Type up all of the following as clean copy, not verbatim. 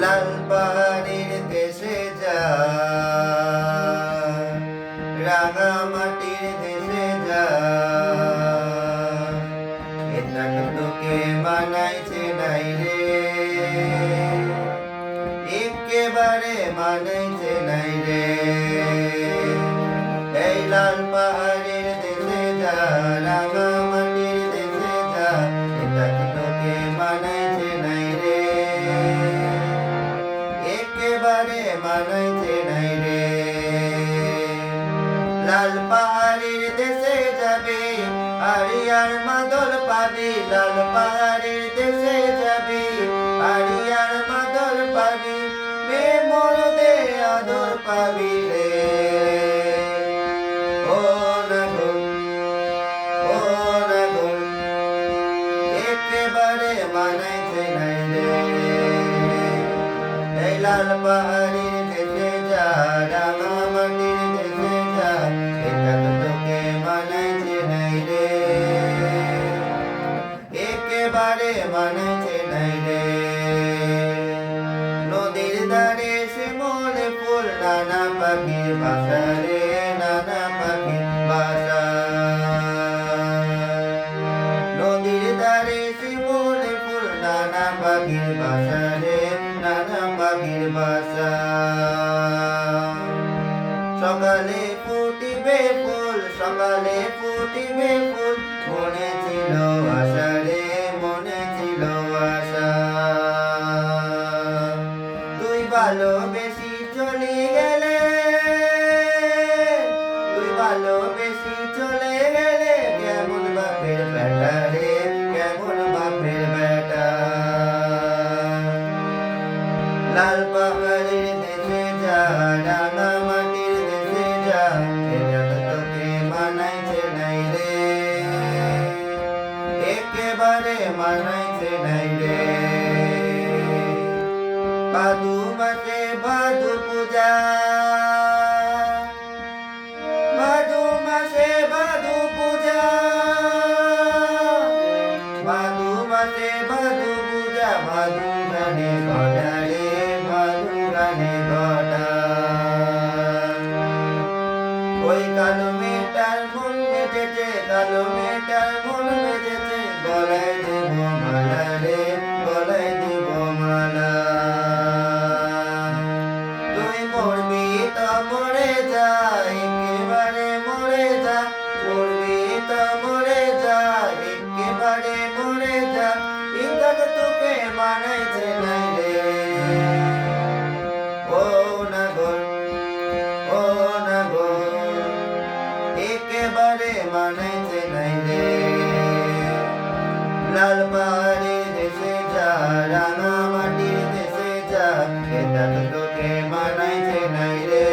লাল পাহাড়ের দেশে যা, রাঙা মাটির দেশে যা, এটা তোকে মানাইছে নাই রে, একেবারে মানাইছে নাই রে। এই লাল পাহাড়ের দেশে যা, রাঙা মাটির দেশে যা, এটা তোকে মানাইছে নাই রে, একেবারে মানাইছে নাই রে। লাল পাহাড়ের দেশে যাবে আরিয়ার মাদল পাবি, লাল পাহাড়ের দেশে যাবি আরিয়ার মাদল পাবি, মেয়ে মরদে আদর পাবি রে। ও নাগর, ও নাগর, একেবারে মানাইছে নাই রে। এই লাল পাহাড়ের দেশে যা, রাঙা মাটির দেশে যা, এটা তোকে মানাইছে নাই রে, একেবারে মানাইছে নাই রে। নদীর ধারে শিমুল ফুল, নানা পাখির বাসা রে, নানা পাখির বাসা। নদীর ধারে শিমুল ফুল, নানা পাখির বাসা রে, নানা পাখির বাসা। সকালে ফুটিবে ফুল, সকালে ফুটিবে ফুল, মনে ছিল আশা রে, মনে ছিল আশা। তুই ভালোবেসি চলে গেলে, তুই ভালোবেসি চলে গেলে, কেমন বাপের বেটা রে, কেমন বাপের বেটা। লাল পাহাড়ের দেশে যা, রাঙা মাটির দেশে যা, এটা তোকে মানাইছে নাই রে, একেবারে মানাইছে নাই রে। ভাদু মাসে ভাদু পূজা, ভাদু মাসে ভাদু পূজা, ভাদু মাসে ভাদু পূজা, ভাদু গানে গড়া রে, ভাদু গানে গড়া। ওই কালো মেয়েটার মন বেঁধেছে, কালো মেয়েটার মন বেঁধেছে, গলায় দেব মালা রে, গলায় দেব মালা। তুই মরবি তো মরে যা, একেবারে মরে যা, মরবি তো মরে যা, একেবারে মরে যা, এটা তোকে মানাইছে নাই রে। ও নাগর, ও নাগর, একেবারে মানাইছে নাই রে। লাল পাহাড়ের দেশে যা, রাঙা মাটির দেশে যা, এটা তোকে মানাইছে নাই রে,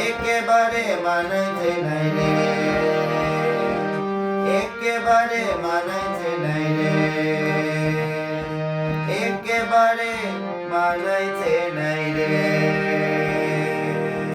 একেবারে মানাইছে নাই রে, একেবারে মানাইছে নাই রে, একেবারে মানাইছে নাই রে।